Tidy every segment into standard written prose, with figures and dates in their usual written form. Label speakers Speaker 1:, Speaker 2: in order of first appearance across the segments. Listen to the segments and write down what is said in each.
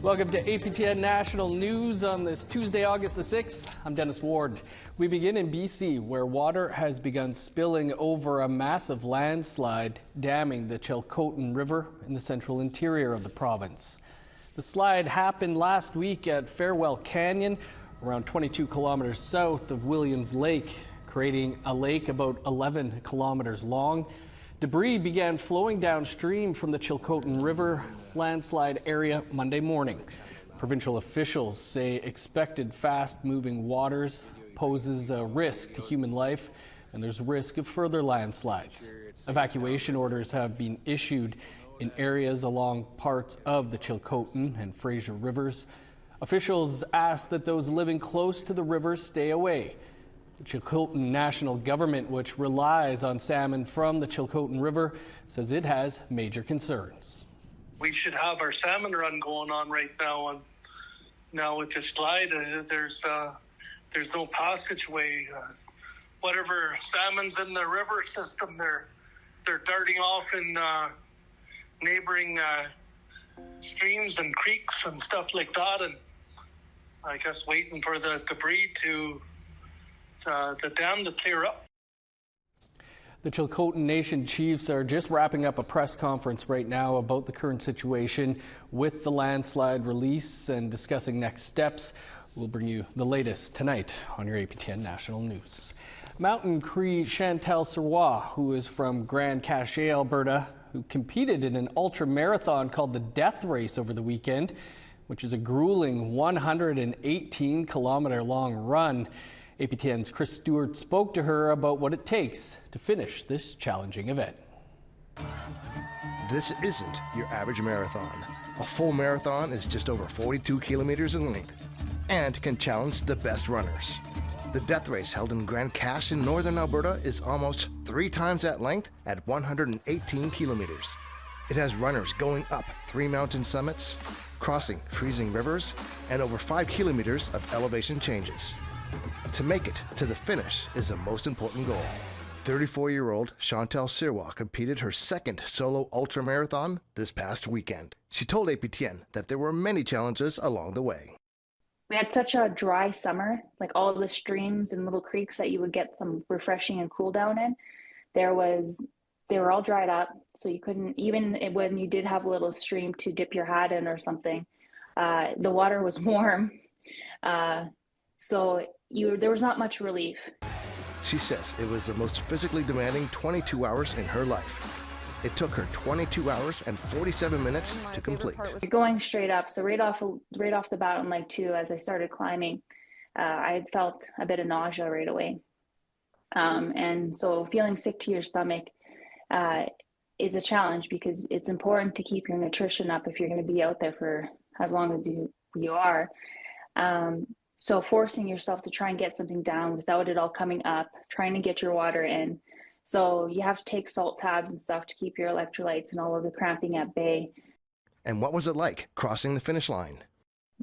Speaker 1: Welcome to APTN National News on this Tuesday, August the 6th. I'm Dennis Ward. We begin in BC, where water has begun spilling over a massive landslide, damming the Chilcotin River in the central interior of the province. The slide happened last week at Farewell Canyon, around 22 kilometers south of Williams Lake, creating a lake about 11 kilometers long. Debris began flowing downstream from the Chilcotin River landslide area Monday morning. Provincial officials say expected fast-moving waters poses a risk to human life, and there's risk of further landslides. Evacuation orders have been issued in areas along parts of the Chilcotin and Fraser rivers. Officials ask that those living close to the rivers stay away. The Chilcotin National Government, which relies on salmon from the Chilcotin River, says it has major concerns.
Speaker 2: We should have our salmon run going on right now, and now with this slide, there's no passageway. Whatever salmon's in the river system, they're darting off in neighboring streams and creeks and stuff like that, and I guess waiting for the debris to the dam to clear up.
Speaker 1: The Chilcotin Nation chiefs are just wrapping up a press conference right now about the current situation with the landslide release and discussing next steps. We'll bring you the latest tonight on your APTN National News. Mountain Cree Chantal Sirois, who is from Grand Cache, Alberta, who competed in an ultra marathon called the Death Race over the weekend, which is a grueling 118-kilometer long run. APTN's Chris Stewart spoke to her about what it takes to finish this challenging event.
Speaker 3: This isn't your average marathon. A full marathon is just over 42 kilometers in length and can challenge the best runners. The Death Race, held in Grand Cache in northern Alberta, is almost 3 times that length at 118 kilometers. It has runners going up 3 mountain summits, crossing freezing rivers, and over 5 kilometers of elevation changes. To make it to the finish is the most important goal. 34-year-old Chantal Sirois competed her second solo ultramarathon this past weekend. She told APTN that there were many challenges along the way.
Speaker 4: We had such a dry summer, like all the streams and little creeks that you would get some refreshing and cool down in. They were all dried up, so you couldn't, even when you did have a little stream to dip your hat in or something, the water was warm. So there was not much relief.
Speaker 3: She says it was the most physically demanding 22 hours in her life. It took her 22 hours and 47 minutes to complete.
Speaker 4: Going straight up, so right off the bat on leg 2, as I started climbing, I felt a bit of nausea right away. And so feeling sick to your stomach is a challenge, because it's important to keep your nutrition up if you're going to be out there for as long as you are. So forcing yourself to try and get something down without it all coming up, trying to get your water in. So you have to take salt tabs and stuff to keep your electrolytes and all of the cramping at bay.
Speaker 3: And what was it like crossing the finish line?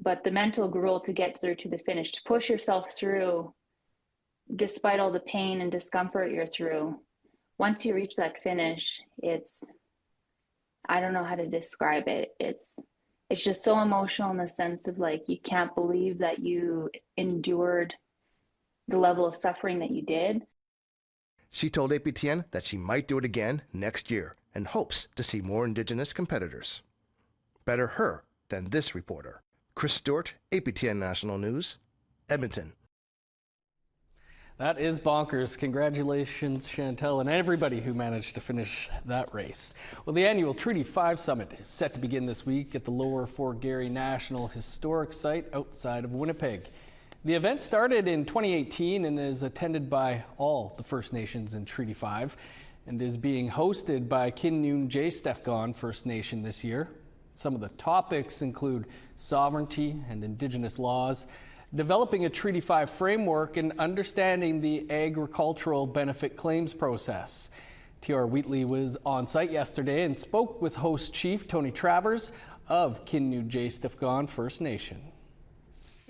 Speaker 4: But the mental gruel to get through to the finish, to push yourself through despite all the pain and discomfort you're through. Once you reach that finish, I don't know how to describe it. It's just so emotional in the sense of, like, you can't believe that you endured the level of suffering that you did.
Speaker 3: She told APTN that she might do it again next year and hopes to see more Indigenous competitors. Better her than this reporter. Chris Stewart, APTN National News, Edmonton.
Speaker 1: That is bonkers. Congratulations, Chantal, and everybody who managed to finish that race. Well, the annual Treaty 5 Summit is set to begin this week at the Lower Fort Garry National Historic Site outside of Winnipeg. The event started in 2018 and is attended by all the First Nations in Treaty 5 and is being hosted by Kinnuj First Nation this year. Some of the topics include sovereignty and Indigenous laws, developing a Treaty 5 framework, and understanding the agricultural benefit claims process. T.R. Wheatley was on site yesterday and spoke with host chief Tony Travers of Kinnuj First Nation.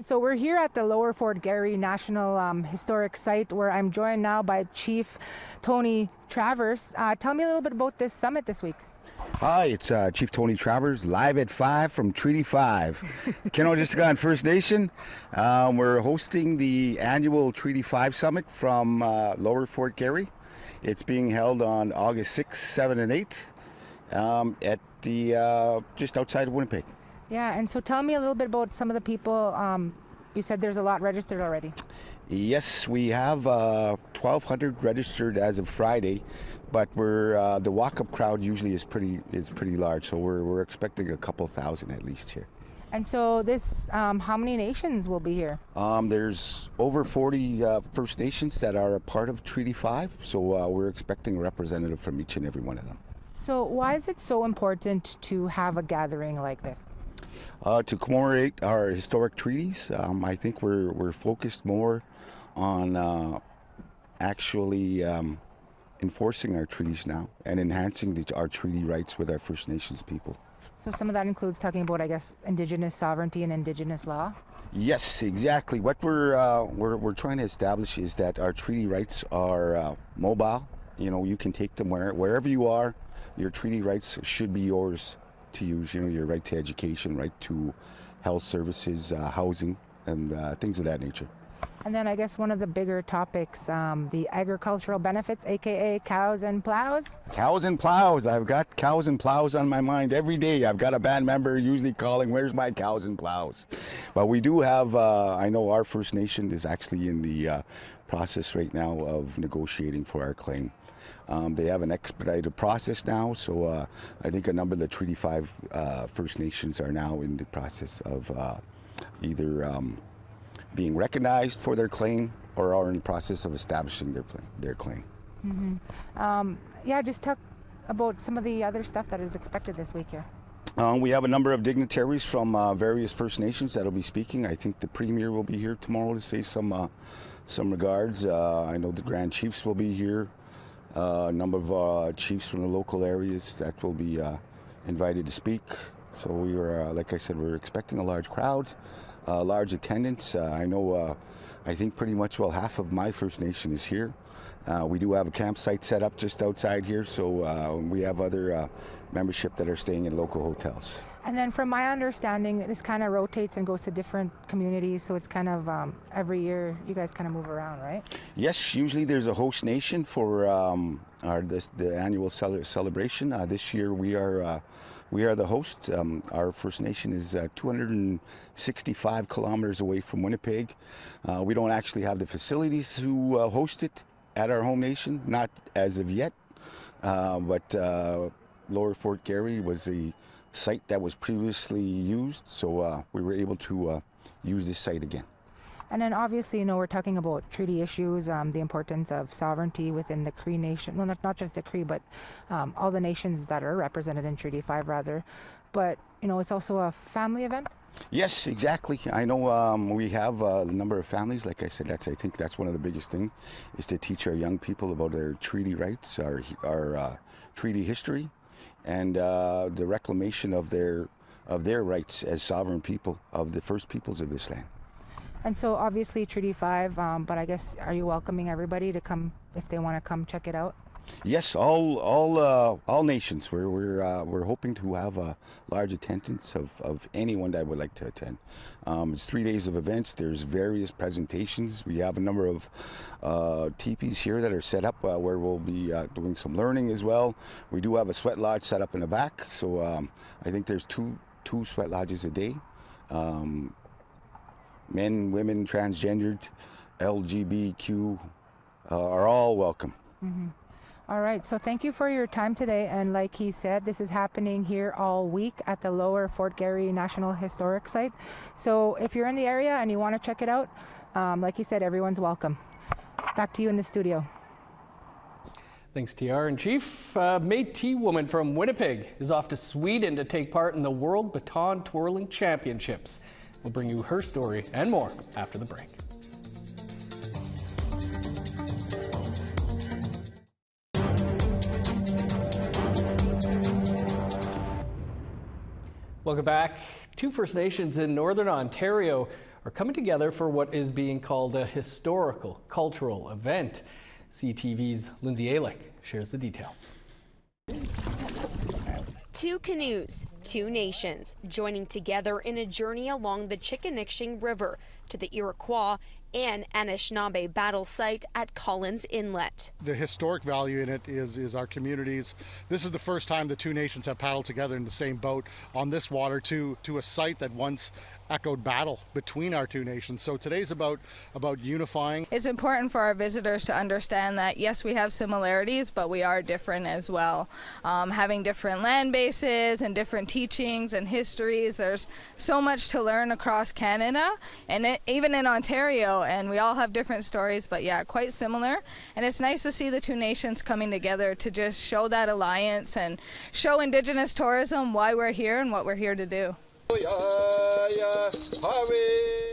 Speaker 5: So we're here at the Lower Fort Garry National Historic Site, where I'm joined now by Chief Tony Travers. Tell me a little bit about this summit this week.
Speaker 6: Hi, it's Chief Tony Travers, live at 5 from Treaty 5. Kenojiskagan First Nation. We're hosting the annual Treaty 5 Summit from Lower Fort Garry. It's being held on August 6, 7, and 8 at the just outside of Winnipeg.
Speaker 5: Yeah, and so tell me a little bit about some of the people. You said there's a lot registered already.
Speaker 6: Yes, we have 1,200 registered as of Friday, but we're the walk-up crowd usually is pretty large, so we're expecting a couple thousand at least here.
Speaker 5: And so this, how many nations will be here?
Speaker 6: There's over 40 First Nations that are a part of Treaty 5, so we're expecting a representative from each and every one of them.
Speaker 5: So why is it so important to have a gathering like this?
Speaker 6: To commemorate our historic treaties. I think we're focused more on actually enforcing our treaties now and enhancing our treaty rights with our First Nations people.
Speaker 5: So some of that includes talking about, I guess, Indigenous sovereignty and Indigenous law?
Speaker 6: Yes, exactly. What we're trying to establish is that our treaty rights are mobile. You know, you can take them wherever you are. Your treaty rights should be yours to use. You know, your right to education, right to health services, housing, and things of that nature.
Speaker 5: And then I guess one of the bigger topics, the agricultural benefits, aka cows and plows.
Speaker 6: Cows and plows. I've got cows and plows on my mind every day. I've got a band member usually calling, "Where's my cows and plows?" But we do have, I know our First Nation is actually in the process right now of negotiating for our claim. They have an expedited process now, so I think a number of the Treaty 5 First Nations are now in the process of either being recognized for their claim or are in the process of establishing their claim.
Speaker 5: Mm-hmm. Yeah, just talk about some of the other stuff that is expected this week here.
Speaker 6: We have a number of dignitaries from various First Nations that will be speaking. I think the Premier will be here tomorrow to say some regards. I know the Grand Chiefs will be here. A number of chiefs from the local areas that will be invited to speak. So we are, like I said, we're expecting a large crowd, large attendance. I think pretty much, well, half of my First Nation is here. We do have a campsite set up just outside here, so we have other membership that are staying in local hotels.
Speaker 5: And then from my understanding, this kind of rotates and goes to different communities, so it's kind of every year you guys kind of move around, right? Yes,
Speaker 6: usually there's a host nation for the annual celebration. This year we are the host. Our First Nation is 265 kilometers away from Winnipeg. We don't actually have the facilities to host it at our home nation, not as of yet, but Lower Fort Garry was a site that was previously used, so we were able to use this site again.
Speaker 5: And then obviously, you know, we're talking about treaty issues, the importance of sovereignty within the Cree Nation. Well, not just the Cree, but all the nations that are represented in Treaty 5, rather. But, you know, it's also a family event.
Speaker 6: Yes, exactly. I know we have a number of families. Like I said, I think that's one of the biggest things, is to teach our young people about their treaty rights, our treaty history, and the reclamation of their rights as sovereign people of the first peoples of this land.
Speaker 5: And so obviously Treaty 5, but I guess, are you welcoming everybody to come if they want to come check it out?
Speaker 6: Yes, all nations. We're hoping to have a large attendance of anyone that would like to attend. It's 3 days of events. There's various presentations. We have a number of teepees here that are set up where we'll be doing some learning as well. We do have a sweat lodge set up in the back, so I think there's two sweat lodges a day. Men, women, transgendered, LGBTQ are all welcome.
Speaker 5: Mm-hmm. All right, so thank you for your time today. And like he said, this is happening here all week at the Lower Fort Garry National Historic Site. So if you're in the area and you want to check it out, like he said, everyone's welcome. Back to you in the studio.
Speaker 1: Thanks, TR. And Chief, Métis woman from Winnipeg is off to Sweden to take part in the World Baton Twirling Championships. We'll bring you her story and more after the break. Welcome back. Two First Nations in Northern Ontario are coming together for what is being called a historical cultural event. CTV's Lindsay Alick shares the details.
Speaker 7: Two canoes, two nations, joining together in a journey along the Chilcotin River to the Iroquois and Anishinaabe battle site at Collins Inlet.
Speaker 8: The historic value in it is our communities. This is the first time the two nations have paddled together in the same boat on this water to a site that once echoed battle between our two nations. So today's about unifying.
Speaker 9: It's important for our visitors to understand that yes, we have similarities, but we are different as well. Having different land bases and different teachings and histories, there's so much to learn across Canada and even in Ontario, and we all have different stories, but yeah, quite similar. And it's nice to see the two nations coming together to just show that alliance and show Indigenous tourism why we're here and what we're here to do.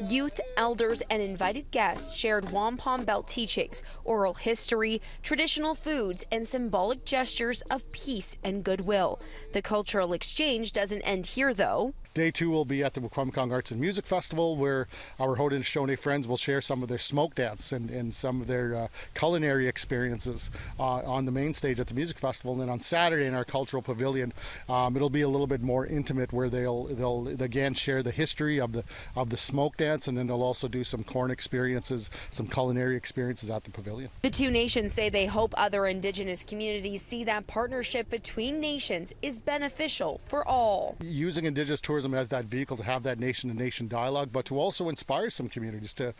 Speaker 7: Youth, elders, and invited guests shared wampum belt teachings, oral history, traditional foods, and symbolic gestures of peace and goodwill. The cultural exchange doesn't end here, though.
Speaker 8: Day 2 will be at the Wikwemikong Arts and Music Festival, where our Haudenosaunee friends will share some of their smoke dance and some of their culinary experiences on the main stage at the music festival. And then on Saturday in our cultural pavilion, it'll be a little bit more intimate, where they'll again share the history of the smoke dance, and then they'll also do some corn experiences, some culinary experiences at the pavilion.
Speaker 7: The two nations say they hope other Indigenous communities see that partnership between nations is beneficial for all.
Speaker 8: Using Indigenous tourism as that vehicle to have that nation-to-nation dialogue, but to also inspire some communities to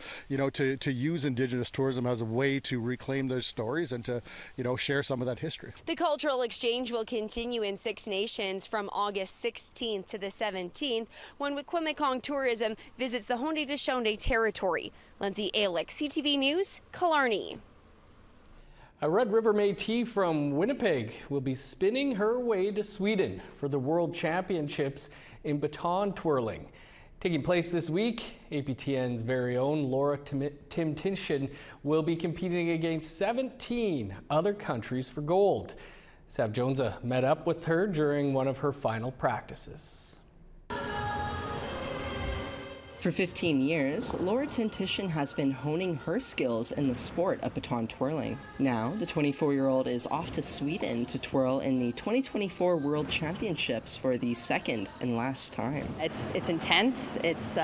Speaker 8: use Indigenous tourism as a way to reclaim those stories and to share some of that history.
Speaker 7: The cultural exchange will continue in 6 nations from August 16th to the 17th, when Wikwemikong Tourism visits the Haudenosaunee territory. Lindsay Alick, CTV News, Killarney.
Speaker 1: A Red River Métis from Winnipeg will be spinning her way to Sweden for the World Championships in baton twirling. Taking place this week, APTN's very own Laura Timtinchin will be competing against 17 other countries for gold. Sav Jonesa met up with her during one of her final practices.
Speaker 10: For 15 years, Laura Timtinchin has been honing her skills in the sport of baton twirling. Now, the 24-year-old is off to Sweden to twirl in the 2024 World Championships for the second and last time.
Speaker 11: It's intense. It's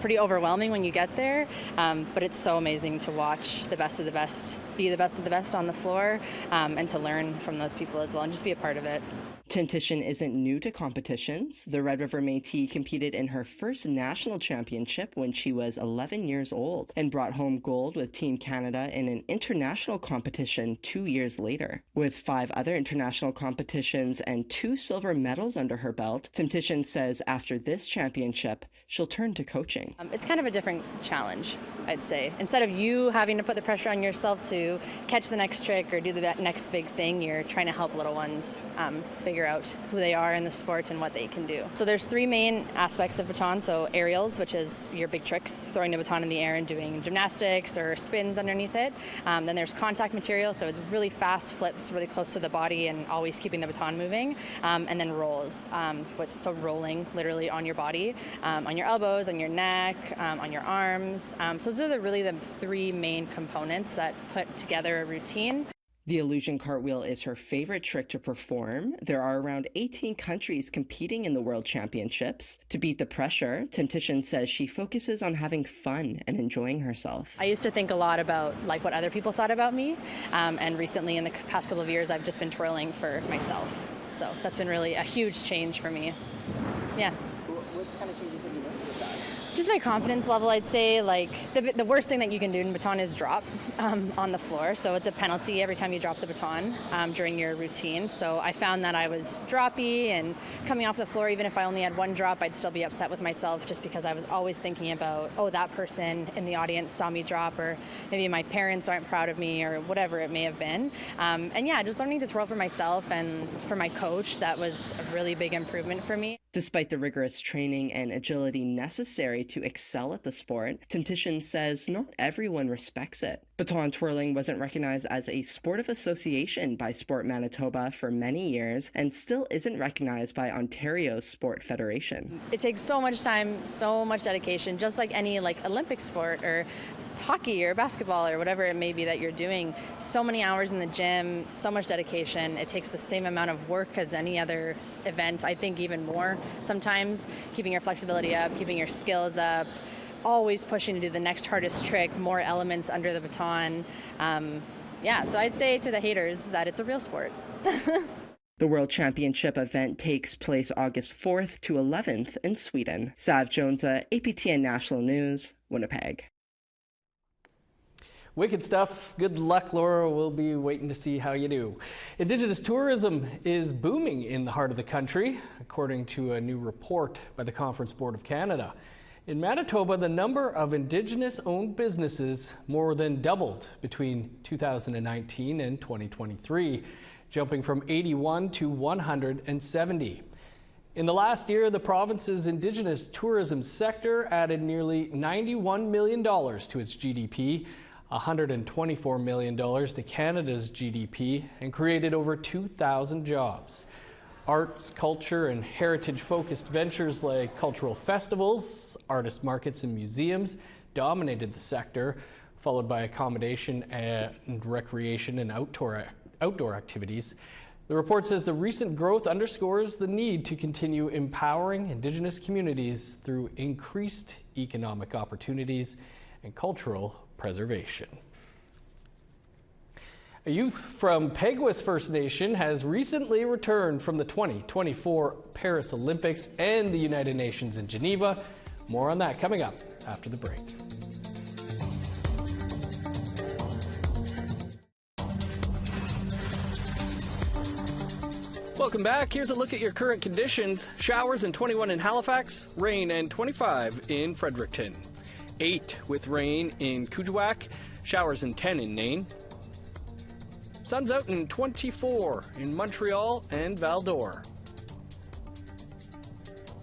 Speaker 11: pretty overwhelming when you get there, but it's so amazing to watch the best of the best be the best of the best on the floor, and to learn from those people as well and just be a part of it.
Speaker 10: Timtinchin isn't new to competitions. The Red River Métis competed in her first national championship when she was 11 years old and brought home gold with Team Canada in an international competition 2 years later. With 5 other international competitions and 2 silver medals under her belt, Timtinchin says after this championship, she'll turn to coaching.
Speaker 11: It's kind of a different challenge, I'd say. Instead of you having to put the pressure on yourself to catch the next trick or do the next big thing, you're trying to help little ones figure out who they are in the sport and what they can do. So there's 3 main aspects of baton. So aerials, which is your big tricks, throwing the baton in the air and doing gymnastics or spins underneath it. Then there's contact material, so it's really fast flips really close to the body and always keeping the baton moving. And then rolls, so rolling literally on your body, on your elbows, on your neck, on your arms. So those are really the 3 main components that put together a routine.
Speaker 10: The illusion cartwheel is her favorite trick to perform. There are around 18 countries competing in the World Championships. To beat the pressure, Timtinchin says she focuses on having fun and enjoying herself.
Speaker 11: I used to think a lot about what other people thought about me, and recently in the past couple of years I've just been twirling for myself. So that's been really a huge change for me. Yeah.
Speaker 10: What kind of changes have you noticed with that?
Speaker 11: Just my confidence level, I'd say. The worst thing that you can do in baton is drop on the floor. So it's a penalty every time you drop the baton during your routine. So I found that I was droppy and coming off the floor, even if I only had 1 drop, I'd still be upset with myself just because I was always thinking about, oh, that person in the audience saw me drop, or maybe my parents aren't proud of me, or whatever it may have been. And yeah, just learning to twirl for myself and for my coach, that was a really big improvement for me.
Speaker 10: Despite the rigorous training and agility necessary to excel at the sport, Timtinchin says not everyone respects it. Baton twirling wasn't recognized as a sport of association by Sport Manitoba for many years and still isn't recognized by Ontario's Sport Federation.
Speaker 11: It takes so much time, so much dedication, just like any Olympic sport or hockey or basketball or whatever it may be that you're doing. So many hours in the gym, so much dedication. It takes the same amount of work as any other event, I think even more sometimes, keeping your flexibility up, keeping your skills up, always pushing to do the next hardest trick, more elements under the baton. So I'd say to the haters that it's a real sport.
Speaker 10: The World Championship event takes place August 4th to 11th in Sweden. Sav Jonesa, APTN National News, Winnipeg.
Speaker 1: Wicked stuff. Good luck, Laura. We'll be waiting to see how you do. Indigenous tourism is booming in the heart of the country, according to a new report by the Conference Board of Canada. In Manitoba, the number of Indigenous-owned businesses more than doubled between 2019 and 2023, jumping from 81 to 170. In the last year, the province's Indigenous tourism sector added nearly $91 million to its GDP, $124 million to Canada's GDP, and created over 2,000 jobs. Arts, culture, and heritage-focused ventures like cultural festivals, artist markets, and museums dominated the sector, followed by accommodation and recreation and outdoor activities. The report says the recent growth underscores the need to continue empowering Indigenous communities through increased economic opportunities and cultural preservation. A youth from Peguis First Nation has recently returned from the 2024 Paris Olympics and the United Nations in Geneva. More on that coming up after the break. Welcome back. Here's a look at your current conditions. Showers and 21 in Halifax, rain and 25 in Fredericton. 8 with rain in Kuujjuaq, showers and 10 in Nain. Sun's out in 24 in Montreal and Val-d'Or.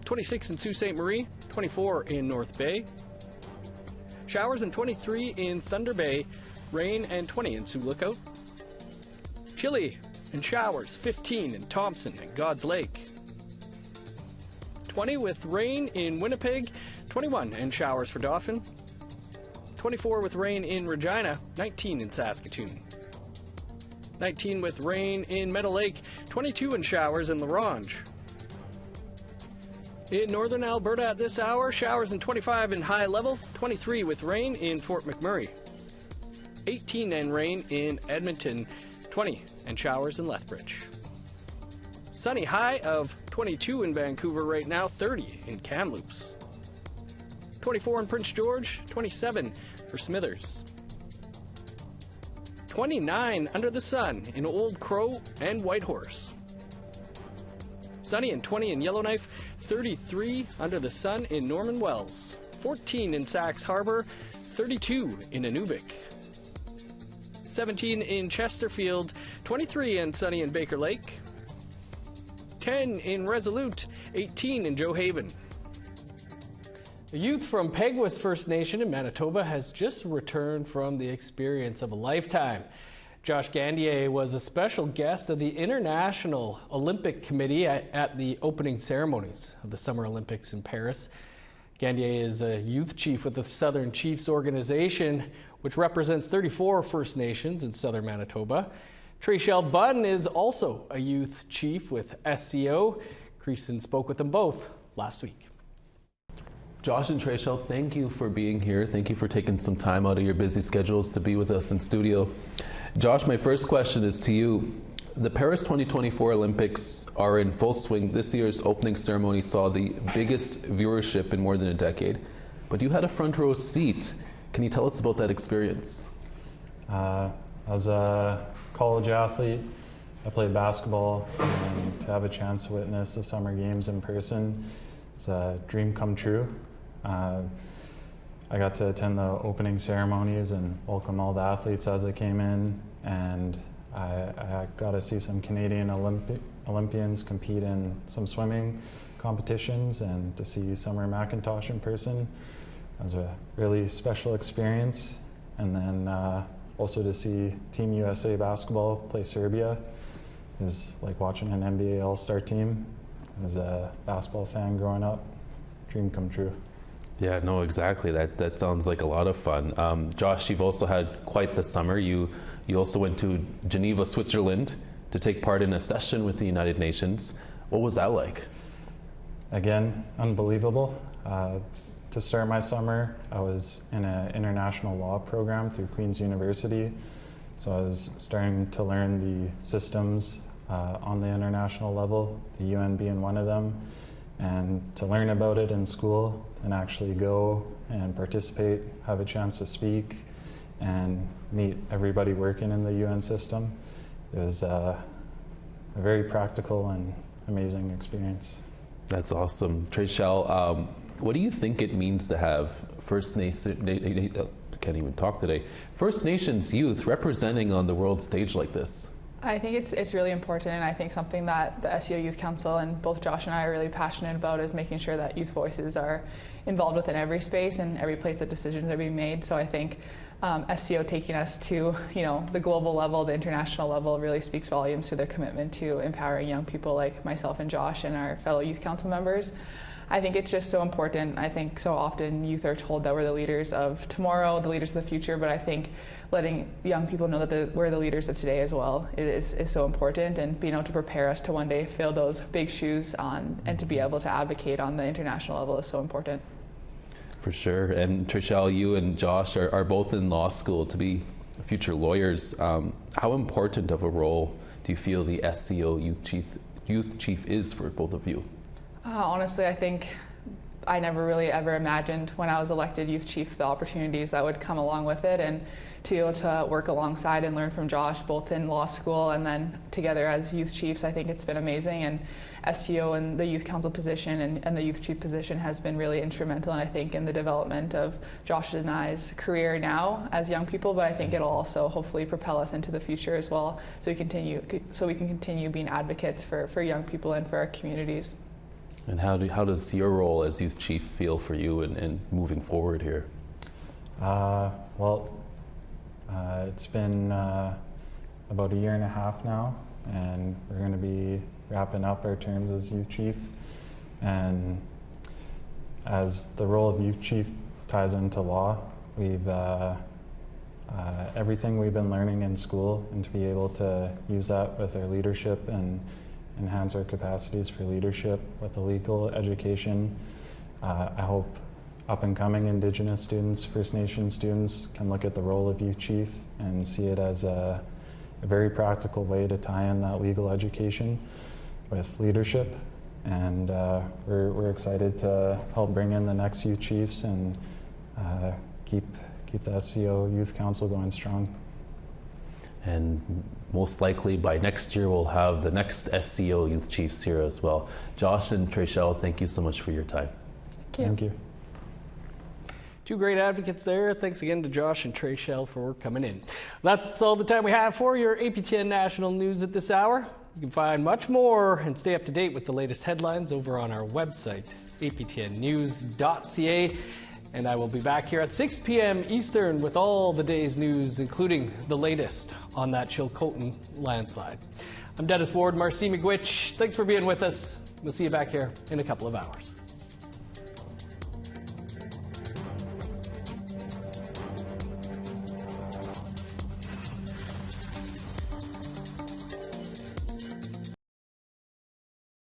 Speaker 1: 26 in Sault Ste. Marie, 24 in North Bay. Showers and 23 in Thunder Bay, rain and 20 in Sioux Lookout. Chilly and showers, 15 in Thompson and God's Lake. 20 with rain in Winnipeg, 21 and showers for Dauphin. 24 with rain in Regina, 19 in Saskatoon. 19 with rain in Meadow Lake, 22 in showers in La Ronge. In northern Alberta at this hour, showers and 25 in High Level, 23 with rain in Fort McMurray. 18 and rain in Edmonton, 20 and showers in Lethbridge. Sunny high of 22 in Vancouver right now, 30 in Kamloops. 24 in Prince George, 27 for Smithers. 29 under the sun in Old Crow and Whitehorse. Sunny and 20 in Yellowknife, 33 under the sun in Norman Wells. 14 in Sax Harbor, 32 in Inuvik. 17 in Chesterfield, 23 and sunny in Baker Lake. 10 in Resolute, 18 in Joe Haven. A youth from Peguis First Nation in Manitoba has just returned from the experience of a lifetime. Josh Gandier was a special guest of the International Olympic Committee at the opening ceremonies of the Summer Olympics in Paris. Gandier is a youth chief with the Southern Chiefs organization, which represents 34 First Nations in southern Manitoba. Treshelle Bunn is also a youth chief with SCO. Creason spoke with them both last week.
Speaker 12: Josh and Treshelle, thank you for being here. Thank you for taking some time out of your busy schedules to be with us in studio. Josh, my first question is to you. The Paris 2024 Olympics are in full swing. This year's opening ceremony saw the biggest viewership in more than a decade, but you had a front row seat. Can you tell us about that experience?
Speaker 13: As a college athlete, I played basketball, and to have a chance to witness the Summer Games in person, it's a dream come true. I got to attend the opening ceremonies and welcome all the athletes as they came in, and I got to see some Canadian Olympians compete in some swimming competitions, and to see Summer McIntosh in person. It was a really special experience. And then also to see Team USA basketball play Serbia is like watching an NBA All-Star team. As a basketball fan growing up, dream come true.
Speaker 12: Yeah, no, exactly. That sounds like a lot of fun. Josh, you've also had quite the summer. You also went to Geneva, Switzerland to take part in a session with the United Nations. What was that like?
Speaker 13: Again, unbelievable. To start my summer, I was in an international law program through Queen's University. So I was starting to learn the systems on the international level, the UN being one of them, and to learn about it in school and actually go and participate, have a chance to speak, and meet everybody working in the UN system. It was a very practical and amazing experience.
Speaker 12: That's awesome. Trishelle, what do you think it means to have First Nations youth representing on the world stage like this?
Speaker 14: I think it's really important, and I think something that the SEO Youth Council and both Josh and I are really passionate about is making sure that youth voices are involved within every space and every place that decisions are being made. So I think SEO taking us to the global level, the international level, really speaks volumes to their commitment to empowering young people like myself and Josh and our fellow Youth Council members. I think it's just so important. I think so often youth are told that we're the leaders of tomorrow, the leaders of the future, but I think letting young people know that we're the leaders of today as well is so important, and being able to prepare us to one day fill those big shoes on and to be able to advocate on the international level is so important. For sure. And Trishelle, you and Josh are both in law school to be future lawyers. How important of a role do you feel the SEO youth chief is for both of you? Honestly, I think I never really ever imagined when I was elected youth chief the opportunities that would come along with it, and to be able to work alongside and learn from Josh both in law school and then together as youth chiefs, I think it's been amazing. And SEO and the youth council position and the youth chief position has been really instrumental, and I think in the development of Josh and I's career now as young people, but I think it'll also hopefully propel us into the future as well, so we can continue being advocates for young people and for our communities. And how does your role as youth chief feel for you and moving forward here?
Speaker 13: It's been about a year and a half now, and we're going to be wrapping up our terms as youth chief. And as the role of youth chief ties into law, we've everything we've been learning in school, and to be able to use that with our leadership and enhance our capacities for leadership with the legal education. I hope up-and-coming Indigenous students, First Nations students can look at the role of youth chief and see it as a very practical way to tie in that legal education with leadership. And we're excited to help bring in the next youth chiefs and keep the SEO Youth Council going strong. And most likely by next year we'll have the next SEO Youth Chiefs here as well. Josh and Trishelle, thank you so much for your time. Thank you.
Speaker 1: Two great advocates there. Thanks again to Josh and Trishelle for coming in. That's all the time we have for your APTN National News at this hour. You can find much more and stay up to date with the latest headlines over on our website, aptnnews.ca. And I will be back here at 6 p.m. Eastern with all the day's news, including the latest on that Chilcotin landslide. I'm Dennis Ward, Marcy McGuitch. Thanks for being with us. We'll see you back here in a couple of hours.